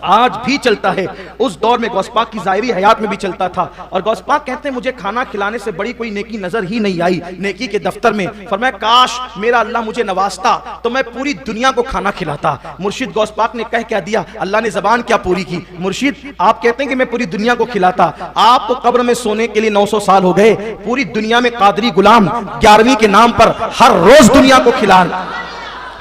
آج بھی چلتا ہے، اس دور میں غوث پاک کی ظاہری حیات میں بھی چلتا تھا. اور غوث پاک کہتے ہیں مجھے کھانا کھلانے سے بڑی کوئی نیکی نظر ہی نہیں آئی. نیکی کے دفتر میں فرمایا کاش میرا اللہ مجھے نوازتا تو میں پوری دنیا کو کھانا کھلاتا. مرشد غوث پاک نے کہہ کیا دیا، اللہ نے زبان کیا پوری کی. مرشد آپ کہتے ہیں کہ میں پوری دنیا کو کھلاتا، آپ کو قبر میں سونے کے لیے 900 سال ہو گئے، پوری دنیا میں قادری غلام 11ویں کے نام پر ہر روز دنیا کو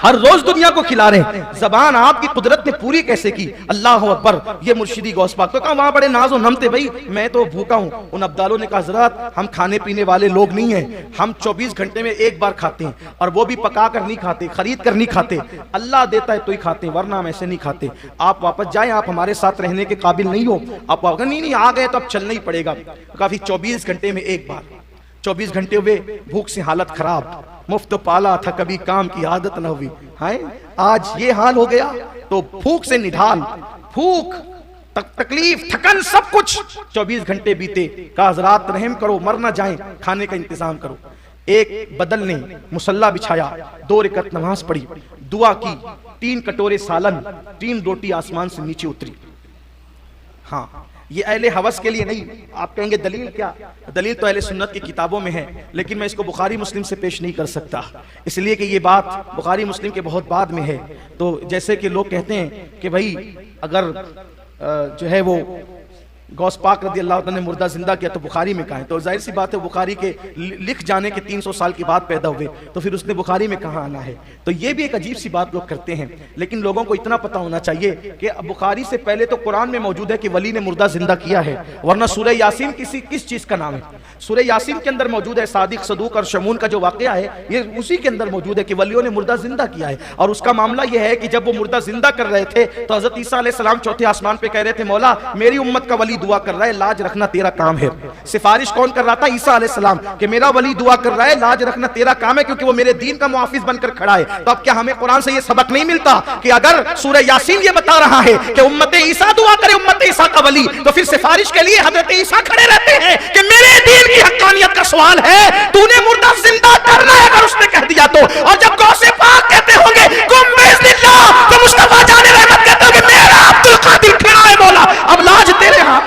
ہر روز دنیا کو کھلا رہے ہیں. زبان آپ کی قدرت نے پوری کیسے کی؟ اللہ اکبر. یہ مرشدی غوث پاک تو کہا وہاں بڑے ناز و نم تھے، بھائی میں تو بھوکا ہوں. ان عبدالوں نے کہا حضرات ہم کھانے پینے والے لوگ نہیں ہیں، ہم 24 گھنٹے میں ایک بار کھاتے ہیں، اور وہ بھی پکا کر نہیں کھاتے، خرید کر نہیں کھاتے، اللہ دیتا ہے تو ہی کھاتے ہیں، ورنہ ہم ایسے نہیں کھاتے. آپ واپس جائیں، آپ ہمارے ساتھ رہنے کے قابل نہیں ہو. آپ نہیں آ گئے تو اب چلنا ہی پڑے گا. کافی 24 گھنٹے میں ایک بار. 24 گھنٹے ہوئے، بھوک سے حالت خراب، مفت پالا تھا کبھی کام کی عادت نہ ہوئی. آج یہ حال ہو گیا تو بھوک سے نڈھال، بھوک تکلیف تھکن سب کچھ. 24 گھنٹے بیتے، کہا حضرات رحم کرو، مر نہ جائیں، کھانے کا انتظام کرو. ایک بدل نے مصلی بچھایا، 2 رکعت نماز پڑھی، دعا کی، 3 کٹورے سالن، 3 روٹی آسمان سے نیچے اتری. ہاں یہ اہل حوث کے لیے نہیں. آپ کہیں گے دلیل کیا؟ دلیل تو اہل سنت کی کتابوں میں ہے، لیکن میں اس کو بخاری مسلم سے پیش نہیں کر سکتا، اس لیے کہ یہ بات بخاری مسلم کے بہت بعد میں ہے. تو جیسے کہ لوگ کہتے ہیں کہ بھائی اگر جو ہے وہ غوث پاک رضی اللہ عنہ نے مردہ زندہ کیا تو بخاری میں کہاں ہے؟ تو ظاہر سی بات ہے بخاری کے لکھ جانے کے 300 سال کے بعد پیدا ہوئے تو پھر اس نے بخاری میں کہاں آنا ہے؟ تو یہ بھی ایک عجیب سی بات لوگ کرتے ہیں. لیکن لوگوں کو اتنا پتہ ہونا چاہیے کہ بخاری سے پہلے تو قرآن میں موجود ہے کہ ولی نے مردہ زندہ کیا ہے، ورنہ سورہ یاسین کس چیز کا نام ہے؟ سورہ یاسین کے اندر موجود ہے صادق صدوق اور شمون کا جو واقعہ ہے، یہ اسی کے اندر موجود ہے کہ ولیوں نے مردہ زندہ کیا ہے. اور اس کا معاملہ یہ ہے کہ جب وہ مردہ زندہ کر رہے تھے تو حضرت عیسیٰ علیہ السلام چوتھے آسمان پہ کہہ رہے تھے مولا میری امت کا ولی دعا کر رہا ہے، لاج رکھنا تیرا کام ہے. سفارش کون کر رہا تھا؟ عیسیٰ علیہ السلام، کہ میرا ولی دعا کر رہا ہے، لاج رکھنا تیرا کام ہے، کیونکہ وہ میرے دین کا محافظ بن کر کھڑا ہے. تو اب کیا ہمیں قرآن سے یہ سبق نہیں ملتا کہ اگر سورہ یاسین یہ بتا رہا ہے کہ امت عیسیٰ دعا کرے امت عیسیٰ کا ولی، تو پھر سفارش کے لیے حضرت عیسیٰ کھڑے رہتے ہیں کہ میرے دین کی حقانیت کا سوال ہے، تو نے مردہ زندہ کرنا ہے اگر اس نے کہہ دیا تو. اور جب غوث پاک کہتے ہوں گے قم باذن اللہ، تو مصطفیٰ جان رحمت کہتے ہوں گے میرا عبد القادر کھڑا ہے مولا، اب لاج تیرے ہاتھ.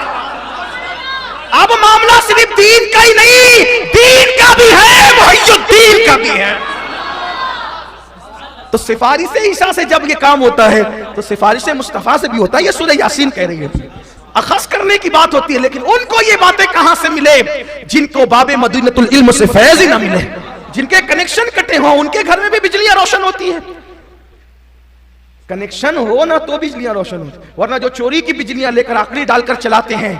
اب معاملہ صرف دین کا ہی نہیں، دین کا بھی ہے، محی الدین کا بھی ہے. تو سفارش عیسیٰ سے جب یہ کام ہوتا ہے تو سفارش مصطفیٰ سے بھی ہوتا ہے. یہ سورہ یاسین کہہ رہی ہے، اخذ کرنے کی بات ہوتی ہے. لیکن ان کو یہ باتیں کہاں سے ملے جن کو باب مدینۃ العلم سے فیض ہی نہ ملے، جن کے کنیکشن کٹے ہوں. ان کے گھر میں بھی بجلیاں روشن ہوتی ہیں، کنیکشن ہو نہ تو بجلیاں روشن ہوتی، ورنہ جو چوری کی بجلیاں لے کر آکڑی ڈال کر چلاتے ہیں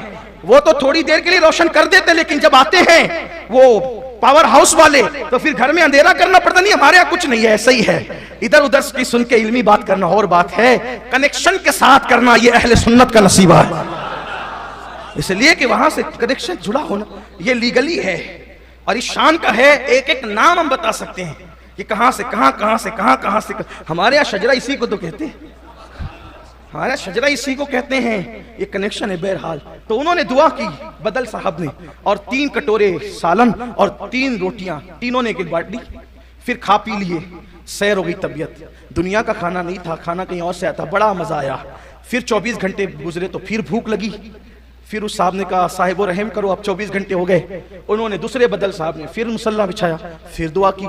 وہ تو تھوڑی دیر کے لیے روشن کر دیتے، لیکن جب آتے ہیں وہ پاور ہاؤس والے تو پھر گھر میں اندھیرا کرنا پڑتا. نہیں ہمارے یہاں کچھ نہیں ہے، ایسا ہی ہے. ادھر ادھر کی سن کے علمی بات کرنا اور بات ہے، کنیکشن کے ساتھ کرنا یہ اہل سنت کا نصیبہ ہے. اس لیے کہ وہاں سے کنیکشن جڑا ہونا یہ لیگلی ہے اور اس شان کا ہے. ایک ایک نام ہم بتا سکتے ہیں کہ کہاں سے کہاں، کہاں سے کہاں، کہاں سے کہاں. ہمارے یہاں شجرہ اسی کو تو کہتے ہیں، ہمارا شجرہ اسی کو کہتے ہیں. یہ کنیکشن ہے. بہرحال تو انہوں نے دعا کی بدل صاحب نے، اور 3 کٹورے سالن اور 3 روٹیاں تینوں نے ایک بانٹ لی. پھر کھا پی لیے، سیر ہو گئی طبیعت. دنیا کا کھانا نہیں تھا، کھانا کہیں اور سے آتا، بڑا مزہ آیا. پھر 24 گھنٹے گزرے تو پھر بھوک لگی. پھر اس صاحب نے کہا صاحب و رحم کرو، اب 24 گھنٹے ہو گئے. انہوں نے دوسرے بدل صاحب نے پھر مصلی بچھایا، پھر دعا کی،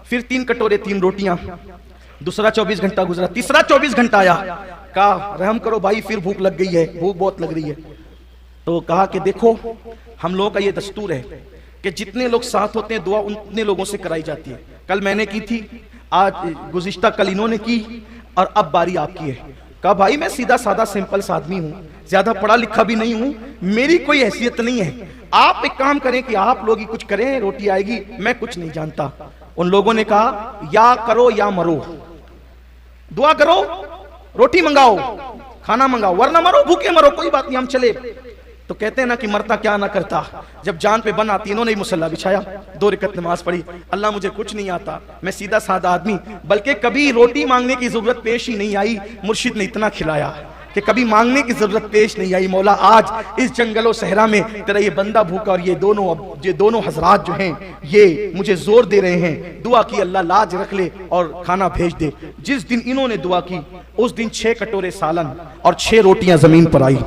پھر 3 کٹورے 3 روٹیاں. دوسرا 24 گھنٹہ گزرا، تیسرا 24 گھنٹہ آیا. کہا رحم کرو بھائی پھر بھوک لگ گئی ہے، بھوک بہت لگ رہی ہے. تو کہا کہ دیکھو ہم لوگوں کا یہ دستور ہے کہ جتنے لوگ ساتھ ہوتے ہیں دعا اتنے لوگوں سے کرائی جاتی ہے. کل میں نے کی تھی، آج گزشتہ کل انہوں نے کی، اور اب باری آپ کی ہے. کہا بھائی میں سیدھا سادہ سمپل سا آدمی ہوں، زیادہ پڑھا لکھا بھی نہیں ہوں، میری کوئی حیثیت نہیں ہے. آپ ایک کام کریں کہ آپ لوگ ہی کچھ کریں، روٹی آئے گی، میں کچھ نہیں جانتا. ان لوگوں نے کہا یا کرو یا مرو، دعا کرو، روٹی منگاؤ، کھانا منگاؤ، ورنہ مرو، بھوکے مرو، کوئی بات نہیں ہم چلے. تو کہتے ہیں نا کہ مرتا کیا نہ کرتا. جب جان پہ بن آتی انہوں نے مصلی بچھایا، 2 رکعت نماز پڑھی. اللہ مجھے کچھ نہیں آتا، میں سیدھا سادہ آدمی، بلکہ کبھی روٹی مانگنے کی ضرورت پیش ہی نہیں آئی. مرشد نے اتنا کھلایا، کہ کبھی مانگنے کی ضرورت پیش نہیں آئی. مولا آج اس جنگل و صحرا میں تیرا یہ بندہ بھوکا اور یہ دونوں حضرات جو ہیں یہ مجھے زور دے رہے ہیں. دعا کی اللہ لاج رکھ لے اور کھانا بھیج دے. جس دن انہوں نے دعا کی اس دن 6 کٹورے سالن اور 6 روٹیاں زمین پر آئی.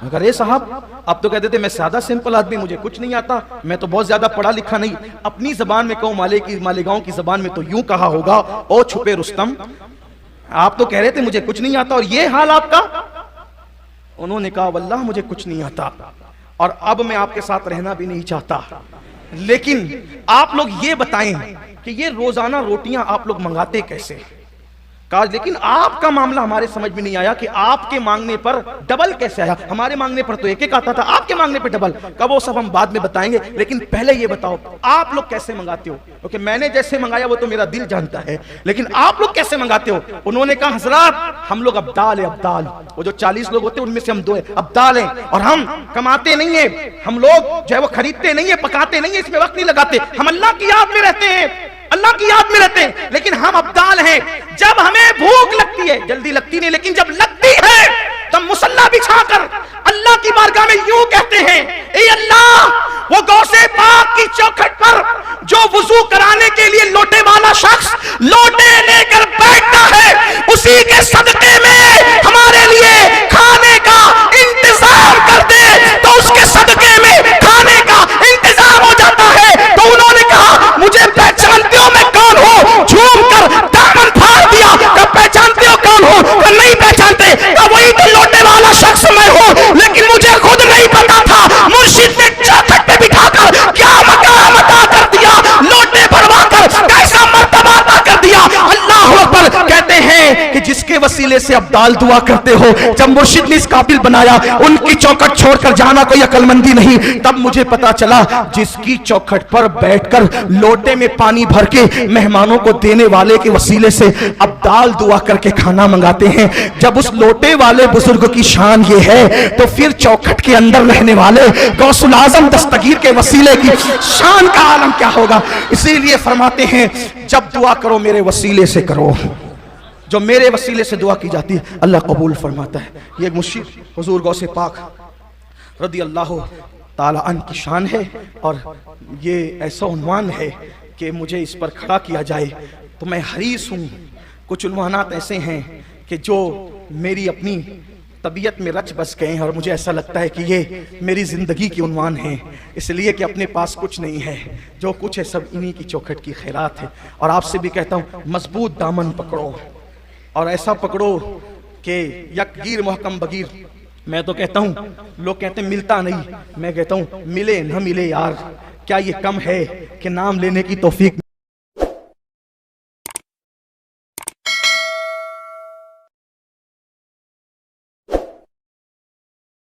مگر اے صاحب اب تو کہتے تھے میں سادہ سمپل آدمی, مجھے کچھ نہیں آتا, میں تو بہت زیادہ پڑھا لکھا نہیں. اپنی زبان میں کہوں مالیگاؤں کی زبان میں تو یوں کہا ہوگا, او چھپے رستم آپ تو کہہ رہے تھے مجھے کچھ نہیں آتا اور یہ حال آپ کا. انہوں نے کہا واللہ مجھے کچھ نہیں آتا اور اب میں آپ کے ساتھ رہنا بھی نہیں چاہتا, لیکن آپ لوگ یہ بتائیں کہ یہ روزانہ روٹیاں آپ لوگ منگاتے کیسے. کہا لیکن آپ کا معاملہ ہمارے سمجھ میں نہیں آیا کہ آپ کے مانگنے پر ڈبل کیسے آیا. ہمارے مانگنے پر تو ایک آتا تھا, آپ کے مانگنے پر ڈبل. کہا وہ سب ہم بعد میں بتائیں گے, لیکن پہلے یہ بتاؤ آپ لوگ کیسے منگاتے ہو, کیونکہ میں نے جیسے منگایا وہ تو میرا دل جانتا ہے, لیکن آپ لوگ کیسے منگاتے ہو. انہوں نے کہا حضرات ہم لوگ ابدال ہیں, ابدال. وہ جو 40 لوگ ہوتے ہیں ان میں سے ہم 2 ابدال ہیں, اور ہم کماتے نہیں ہیں, ہم لوگ جو ہے وہ خریدتے نہیں ہیں, پکاتے نہیں ہیں, اس میں وقت نہیں لگاتے, ہم اللہ کی یاد میں رہتے ہیں, اللہ کی یاد میں رہتے ہیں. لیکن ہم ابدال ہیں, جب ہمیں بھوک لگتی ہے, جلدی لگتی نہیں لیکن جب لگتی ہے تو مصلی بچھا کر اللہ کی بارگاہ میں یوں کہتے ہیں اے اللہ وہ غوث پاک کی چوکھٹ پر جو وضو کرانے کے لیے لوٹے والا شخص لوٹے لے کر بیٹھتا ہے اسی کے صدقے میں ہمارے لیے کھانے کا انتظام کر دے تو اس کے صدقے میں کھانے کا انتظام ہو جاتا ہے. تو انہوں نے کہا مجھے پہچانتے ہو میں کون ہوں, جھوم کر دامن پھاڑ دیا کہ پہچانتے ہو کون ہوں, کہ نہیں پہچانتے, کہ وہی تو لوٹے والا شخص میں ہوں, لیکن مجھے خود نہیں پتا تھا. مرشد نے چوکھٹ پہ بٹھا کر کیا مقام عطا کر دیا, لوٹے بھروا کر کیسا مرتبہ عطا کر دیا. اللہ اکبر. کہتے ہیں کہ جس کے وسیلے سے ابدال دعا کرتے ہو, جب مرشد نے اس قابل بنایا ان کی چوکھٹ چھوڑ کر جانا کوئی عقل مندی نہیں, تب مجھے پتا چلا جس کی چوکھٹ پر بیٹھ کر لوٹے میں پانی بھر کے مہمانوں کو دینے والے کے وسیلے سے ابدال دعا کر کے کھانا منگاتے ہیں. جب اس لوٹے والے بزرگ کی شان یہ ہے تو پھر چوکھٹ کے اندر رہنے والے غوث الاعظم دستگیر کے وسیلے کی شان کا عالم کیا ہوگا. اسی لیے فرماتے ہیں جب دعا کرو میرے وسیلے سے کرو, جو میرے وسیلے سے دعا کی جاتی ہے اللہ قبول فرماتا ہے. یہ ایک مرشد حضور غوث پاک رضی اللہ تعالی عنہ کی شان ہے, اور یہ ایسا عنوان ہے کہ مجھے اس پر کھڑا کیا جائے تو میں حریص ہوں. کچھ عنوانات ایسے ہیں کہ جو میری اپنی طبیعت میں رچ بس گئے ہیں اور مجھے ایسا لگتا ہے کہ یہ میری زندگی کی عنوان ہیں, اس لیے کہ اپنے پاس کچھ نہیں ہے, جو کچھ ہے سب انہی کی چوکھٹ کی خیرات ہے. اور آپ سے بھی کہتا ہوں مضبوط دامن پکڑو اور ایسا پکڑو کہ یک گیر محکم بگیر. میں تو کہتا ہوں لوگ کہتے ہیں ملتا نہیں, میں کہتا ہوں ملے نہ ملے یار, کیا یہ کم ہے کہ نام لینے کی توفیق